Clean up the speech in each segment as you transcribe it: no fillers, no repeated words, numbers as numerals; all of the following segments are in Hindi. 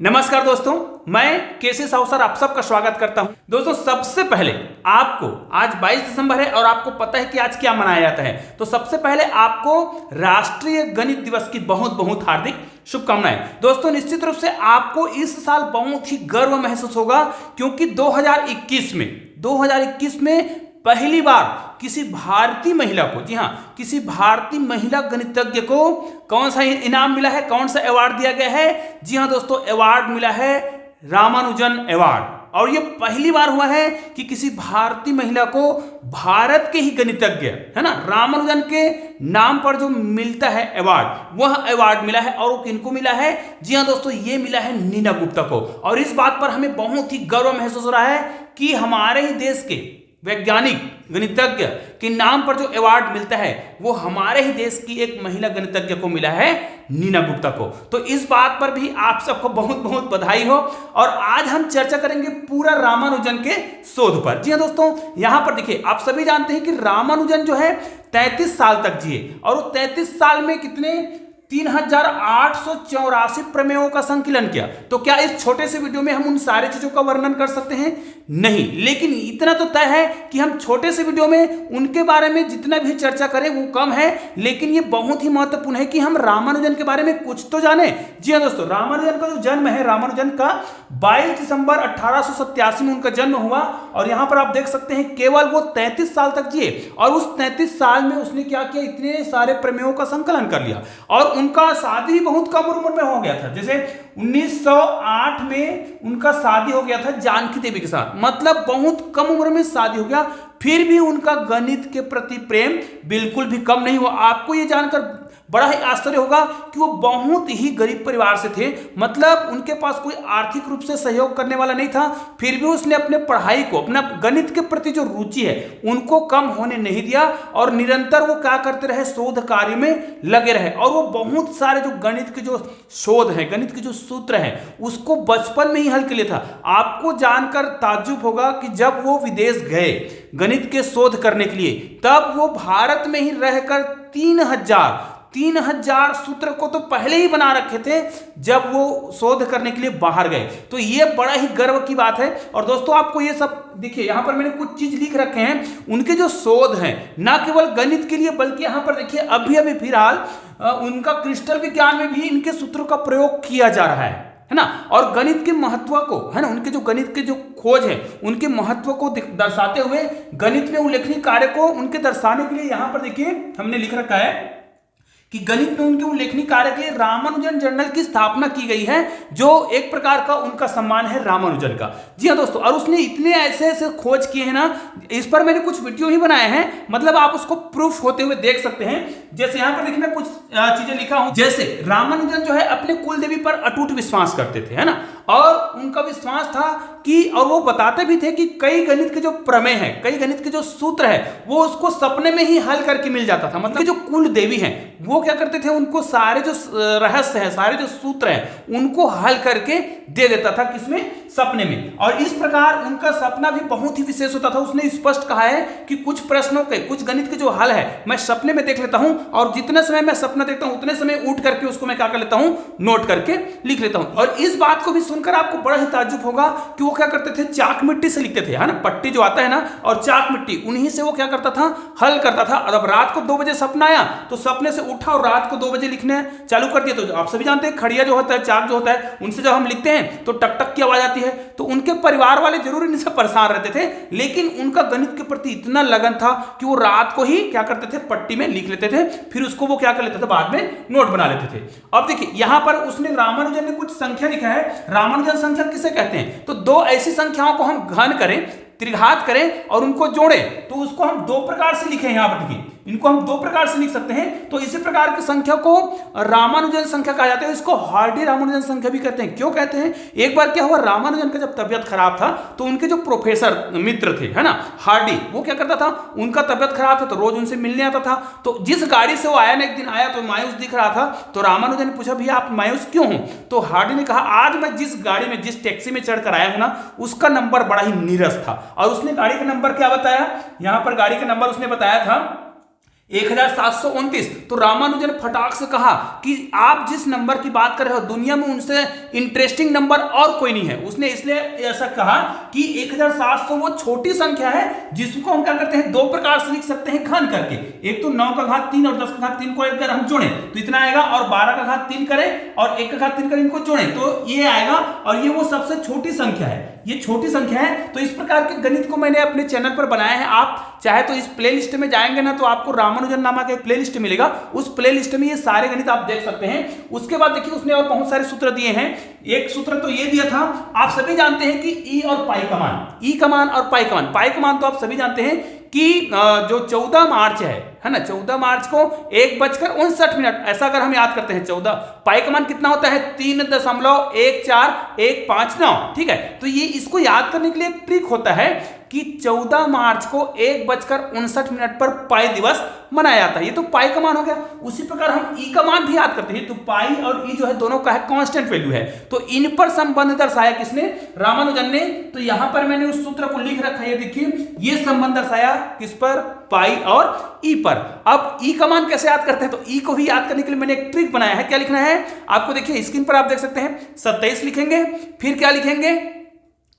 नमस्कार दोस्तों, मैं केसी साहू सर आप सबका स्वागत करता हूं। दोस्तों, सबसे पहले आपको आज 22 दिसंबर है और आपको पता है कि आज क्या मनाया जाता है। तो सबसे पहले आपको राष्ट्रीय गणित दिवस की बहुत बहुत हार्दिक शुभकामनाएं। दोस्तों, निश्चित रूप से आपको इस साल बहुत ही गर्व महसूस होगा क्योंकि 2021 में पहली बार किसी भारतीय महिला को, जी हाँ, किसी भारतीय महिला गणितज्ञ को कौन सा इनाम मिला है, कौन सा अवार्ड दिया गया है? जी हाँ दोस्तों, अवार्ड मिला है रामानुजन अवार्ड। और यह पहली बार हुआ है कि किसी भारतीय महिला को भारत के ही गणितज्ञ, है ना, रामानुजन के नाम पर जो मिलता है अवार्ड, वह अवार्ड मिला है। और वो किनको मिला है? जी हाँ दोस्तों, ये मिला है नीना गुप्ता को। और इस बात पर हमें बहुत ही गर्व महसूस हो रहा है कि हमारे ही देश के वैज्ञानिक गणितज्ञ के नाम पर जो अवार्ड मिलता है वो हमारे ही देश की एक महिला गणितज्ञ को मिला है, नीना गुप्ता को। तो इस बात पर भी आप सबको बहुत बहुत बधाई हो। और आज हम चर्चा करेंगे पूरा रामानुजन के शोध पर। जी हाँ दोस्तों, यहां पर देखिए, आप सभी जानते हैं कि रामानुजन जो है 33 साल तक जिए और वो 33 साल में कितने 3884 प्रमेयों का संकलन किया। तो क्या इस छोटे से वीडियो में हम उन सारी चीजों का वर्णन कर सकते हैं? नहीं, लेकिन इतना तो तय है कि हम छोटे से वीडियो में उनके बारे में जितना भी चर्चा करें वो कम है। लेकिन ये बहुत ही महत्वपूर्ण है कि हम रामानुजन के बारे में कुछ तो जाने। जी हाँ दोस्तों, रामानुजन का जो जन्म है, रामानुजन का 22 दिसंबर 1887 में उनका जन्म हुआ। और यहां पर आप देख सकते हैं केवल वो 33 साल तक जिए और उस 33 साल में उसने क्या किया, इतने सारे प्रमेयों का संकलन कर लिया। और उनका शादी बहुत कम उम्र में हो गया था। जैसे 1908 में उनका शादी हो गया था जानकी देवी के साथ, मतलब बहुत कम उम्र में शादी हो गया। फिर भी उनका गणित के प्रति प्रेम बिल्कुल भी कम नहीं हुआ। आपको यह जानकर बड़ा ही आश्चर्य होगा कि वो बहुत ही गरीब परिवार से थे, मतलब उनके पास कोई आर्थिक रूप से सहयोग करने वाला नहीं था। फिर भी उसने अपने पढ़ाई को, अपना गणित के प्रति जो रुचि है उनको कम होने नहीं दिया और निरंतर वो क्या करते रहे, शोध कार्य में लगे रहे। और वो बहुत सारे जो गणित के जो शोध है, गणित के जो सूत्र हैं, उसको बचपन में ही हल कर लिया था। आपको जानकर ताज्जुब होगा कि जब वो विदेश गए गणित के शोध करने के लिए, तब वो भारत में ही रहकर 3000 सूत्र को तो पहले ही बना रखे थे जब वो शोध करने के लिए बाहर गए। तो ये बड़ा ही गर्व की बात है। और दोस्तों, आपको ये सब देखिए, यहां पर मैंने कुछ चीज लिख रखे हैं उनके जो शोध हैं, ना केवल गणित के लिए बल्कि यहां पर देखिए अभी अभी फिलहाल उनका क्रिस्टल विज्ञान में भी इनके सूत्रों का प्रयोग किया जा रहा है ना। और गणित के महत्व को, है ना, उनके जो गणित के जो खोज है उनके महत्व को दर्शाते हुए गणित में उल्लेखनीय कार्य को उनके दर्शाने के लिए यहां पर देखिए हमने लिख रखा है कि गणित में उनके उल्लेखनीय कार्य के लिए रामानुजन जर्नल की स्थापना की गई है, जो एक प्रकार का उनका सम्मान है रामानुजन का। जी हाँ दोस्तों, और उसने इतने ऐसे ऐसे खोज किए हैं ना, इस पर मैंने कुछ वीडियो ही बनाए हैं, मतलब आप उसको प्रूफ होते हुए देख सकते हैं। जैसे यहां पर देखिए मैं कुछ चीजें लिखा हूं, जैसे रामानुजन जो है अपने कुल देवी पर अटूट विश्वास करते थे, है ना, और उनका विश्वास था कि, और वो बताते भी थे कि कई गणित के जो प्रमेय हैं, कई गणित के जो सूत्र है वो उसको सपने में ही हल करके मिल जाता था। मतलब जो कुल देवी हैं वो क्या करते थे, उनको सारे जो रहस्य है, सारे जो सूत्र हैं उनको हल करके दे देता था, किसमें, सपने में। और इस प्रकार उनका सपना भी बहुत ही विशेष होता था। उसने स्पष्ट कहा है कि कुछ प्रश्नों के, कुछ गणित के जो हल है मैं सपने में देख लेता हूं और जितने समय मैं सपना देखता हूं उतने समय उठ करके उसको मैं क्या कर लेता हूं, नोट करके लिख लेता हूं। और इस बात को भी सुनकर आपको बड़ा ही ताज्जुब होगा कि वो क्या करते थे, चाक मिट्टी से लिखते थे, है ना, पट्टी जो आता है ना, और चाक मिट्टी, उन्हीं से वो क्या करता था, हल करता था। और अब रात को 2 बजे सपना आया तो सपने से उठा और रात को 2 बजे लिखने चालू कर दिया। तो आप सभी जानते हैं खड़िया जो होता है, चाक जो होता है, उनसे जब हम लिखते हैं तो टक टक की आवाज आती है। तो उनके परिवार वाले जरूर इनसे परेशान रहते थे, लेकिन उनका गणित के प्रति इतना लगन था कि वो रात को ही क्या करते थे, पट्टी में लिख लेते थे, फिर उसको वो क्या कर लेते थे, बाद में नोट बना लेते थे। अब देखिए यहां पर उसने, रामानुजन ने कुछ संख्या लिखा है। रामानुजन संख्या किसे कहते हैं? तो 2 ऐसी संख्याओं को हम घन करें, त्रिघात करें और उनको जोड़ें तो उसको हम 2 प्रकार से लिखें। यहां पर देखिए इनको हम दो प्रकार से लिख सकते हैं। तो इसी प्रकार की संख्या को रामानुजन संख्या कहा जाता है, इसको हार्डी रामानुजन संख्या भी कहते हैं। क्यों कहते हैं? एक बार क्या हुआ, रामानुजन का जब तबियत खराब था तो उनके जो प्रोफेसर मित्र थे, है ना, हार्डी, वो क्या करता था, उनका तबियत खराब था तो रोज उनसे मिलने आता था। तो जिस गाड़ी से वो आया ना, एक दिन आया तो मायूस दिख रहा था, तो रामानुजन ने पूछा भैया आप मायूस क्यों हो? तो हार्डी ने कहा आज मैं जिस गाड़ी में, जिस टैक्सी में चढ़कर आया हूं ना, उसका नंबर बड़ा ही नीरस था। और उसने गाड़ी का नंबर क्या बताया, यहां पर गाड़ी का नंबर उसने बताया था 1729। तो रामानुजन ने फटाक से कहा कि आप जिस नंबर की बात कर रहे हो दुनिया में उनसे इंटरेस्टिंग नंबर और कोई नहीं है। उसने इसलिए ऐसा कहा कि 1700 वो छोटी संख्या है जिसको हम क्या करते हैं, दो प्रकार से लिख सकते हैं घन करके। एक तो 9 का घात 3 और 10 का घात 3 को अगर हम जोड़ें तो इतना आएगा, और 12 का घात 3 करें और 1 का घात 3 करें, इनको जोड़ें तो ये आएगा, और ये वो सबसे छोटी संख्या है, ये छोटी संख्या है। तो इस प्रकार के गणित को मैंने अपने चैनल पर बनाया है। आप चाहे तो इस प्लेलिस्ट में जाएंगे ना तो आपको रामानुजन नामक एक प्लेलिस्ट मिलेगा, उस प्लेलिस्ट में ये सारे गणित आप देख सकते हैं। उसके बाद देखिए उसने और बहुत सारे सूत्र दिए हैं। एक सूत्र तो ये दिया था, आप सभी जानते हैं कि ई और पाई का मान, ई का मान और पाई का मान। पाई का मान तो आप सभी जानते हैं कि जो 14 मार्च है ना, 14 मार्च को 1:59 ऐसा अगर हम याद करते हैं 14, पाई का मान कितना होता है 3.1415, ठीक है। तो ये इसको याद करने के लिए एक ट्रिक होता है कि 14 मार्च को 1:59 पर पाई दिवस मनाया जाता है। ये तो पाई का मान हो गया। उसी प्रकार हम ई का मान भी याद करते हैं, तो पाई और ई जो है दोनों का है कांस्टेंट वैल्यू है। तो इन पर संबंध दर्शाया किसने, रामानुजन ने। तो यहां पर मैंने उस सूत्र को लिख रखा है, देखिए ये संबंध दर्शाया किस पर, पाई और ई पर। अब ई का मान कैसे याद करते हैं, तो ई को भी याद करने के लिए मैंने एक ट्रिक बनाया है। क्या लिखना है आपको, देखिए स्क्रीन पर आप देख सकते हैं, 27 लिखेंगे, फिर क्या लिखेंगे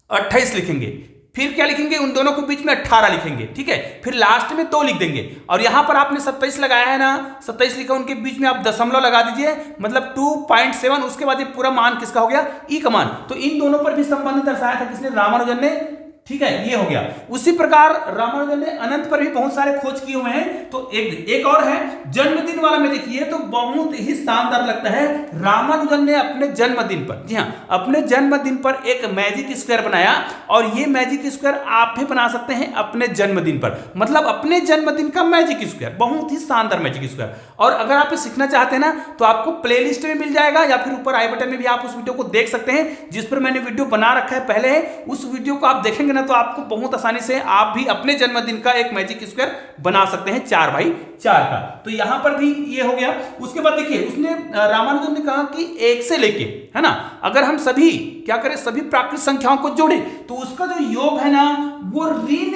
28 लिखेंगे, फिर क्या लिखेंगे, उन दोनों के बीच में 18 लिखेंगे, ठीक है। फिर लास्ट में 2 लिख देंगे, और यहां पर आपने 27 लगाया है ना, 27 लिखा, उनके बीच में आप दशमलव लगा दीजिए, मतलब 2.7। उसके बाद ये पूरा मान किसका हो गया, ई का मान। तो इन दोनों पर भी संबंध दर्शाया था किसने, रामानुजन ने, ठीक है, ये हो गया। उसी प्रकार रामानुजन ने अनंत पर भी बहुत सारे खोज किए हुए हैं। तो एक और है जन्मदिन वाला में, देखिए तो बहुत ही शानदार लगता है। रामानुजन ने अपने जन्मदिन पर, जी हाँ, अपने जन्मदिन पर एक मैजिक स्क्वायर बनाया, और ये मैजिक स्क्वायर आप भी बना सकते हैं अपने जन्मदिन पर, मतलब अपने जन्मदिन का मैजिक स्क्वायर, बहुत ही शानदार मैजिक स्क्वायर। और अगर आप सीखना चाहते हैं ना तो आपको प्लेलिस्ट में मिल जाएगा, या फिर ऊपर आई बटन में भी आप उस वीडियो को देख सकते हैं जिस पर मैंने वीडियो बना रखा है पहले है। उस वीडियो को आप देखेंगे ना तो आपको बहुत आसानी से आप भी अपने जन्मदिन का एक मैजिक स्क्वायर बना सकते हैं 4x4 का। तो यहां पर भी ये हो गया। उसके बाद देखिए उसने, रामानुजन ने कहा कि 1 से लेके, है ना, अगर हम सभी क्या करें, सभी प्राकृतिक संख्याओं को जोड़े तो उसका जो योग है ना वो ऋण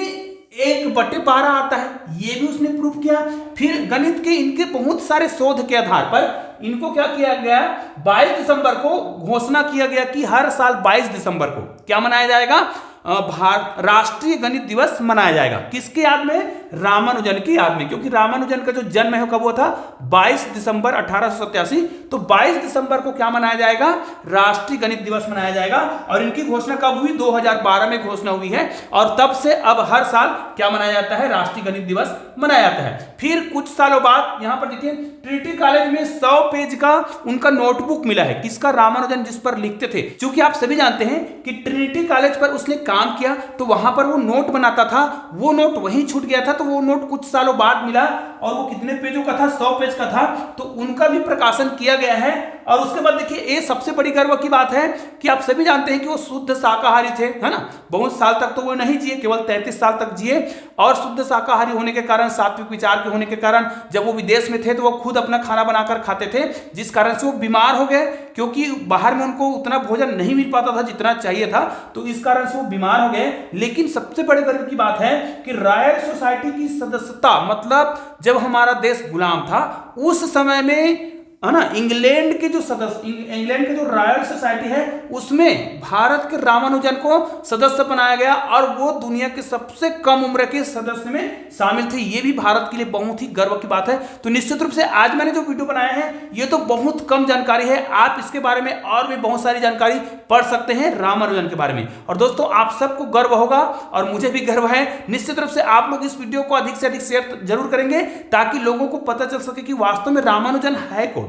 1/12 आता है। ये भी उसने प्रूव किया। फिर गणित के इनके बहुत सारे शोध के आधार पर इनको क्या किया गया, 22 दिसंबर को घोषणा किया गया कि हर साल 22 दिसंबर को क्या मनाया जाएगा, राष्ट्रीय गणित दिवस मनाया जाएगा। किसके याद में, रामानुजन की याद में, क्योंकि रामानुजन का जो जन्म है कब हुआ था, 22 दिसंबर 1887। तो 22 दिसंबर को क्या मनाया जाएगा, राष्ट्रीय गणित दिवस मनाया जाएगा। और इनकी घोषणा कब हुई, 2012 में घोषणा हुई है, और तब से अब हर साल क्या मनाया जाता है, राष्ट्रीय गणित दिवस मनाया जाता है। फिर कुछ सालों बाद यहां पर देखिए ट्रिनिटी कॉलेज में 100 पेज का उनका नोटबुक मिला है, किसका, रामानुजन, जिस पर लिखते थे। क्योंकि आप सभी जानते हैं कि ट्रिनिटी कॉलेज पर उसने काम किया तो वहां पर वो नोट बनाता था, वो नोट वहीं छूट गया था, तो वो नोट कुछ सालों बाद मिला, और वो कितने पेजों का था, 100 पेज का था। तो उनका भी प्रकाशन किया गया है। और उसके बाद देखिए ये सबसे बड़ी गर्व की बात है कि आप सभी जानते हैं कि वो शुद्ध शाकाहारी थे, है ना, बहुत साल तक तो वो नहीं जिए, केवल 33 साल तक जिए। और शुद्ध शाकाहारी होने के कारण, सात्विक विचार के होने के कारण, जब वो विदेश में थे तो वो खुद अपना खाना बनाकर खाते थे, जिस कारण से वो बीमार हो गए, क्योंकि बाहर में उनको उतना भोजन नहीं मिल पाता था जितना चाहिए था, तो इस कारण से वो बीमार हो गए। लेकिन सबसे बड़े गर्व की बात है कि रॉयल सोसाइटी की सदस्यता, मतलब जब हमारा देश गुलाम था उस समय में, है ना, इंग्लैंड के जो सदस्य, इंग्लैंड के जो रॉयल सोसाइटी है उसमें भारत के रामानुजन को सदस्य बनाया गया, और वो दुनिया के सबसे कम उम्र के सदस्य में शामिल थे। ये भी भारत के लिए बहुत ही गर्व की बात है। तो निश्चित रूप से आज मैंने जो वीडियो बनाया है ये तो बहुत कम जानकारी है, आप इसके बारे में और भी बहुत सारी जानकारी पढ़ सकते हैं रामानुजन के बारे में। और दोस्तों आप सबको गर्व होगा और मुझे भी गर्व है। निश्चित रूप से आप लोग इस वीडियो को अधिक से अधिक शेयर जरूर करेंगे ताकि लोगों को पता चल सके कि वास्तव में रामानुजन है कौन।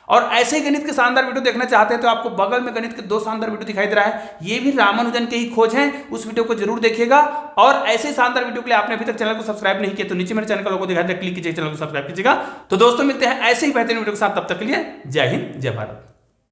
और ऐसे ही गणित के शानदार वीडियो देखना चाहते हैं तो आपको बगल में गणित के 2 शानदार वीडियो दिखाई दे रहा है, ये भी रामानुजन के ही खोज हैं, उस वीडियो को जरूर देखिएगा। और ऐसे ही शानदार वीडियो के लिए आपने अभी तक चैनल को सब्सक्राइब नहीं किया तो नीचे मेरे चैनल का लोगो दिखाई दे रहा है, क्लिक कीजिए, चैनल को सब्सक्राइब कीजिएगा। तो दोस्तों मिलते हैं ऐसे ही बेहतरीन वीडियो के साथ, तब तक के लिए जय हिंद जय भारत।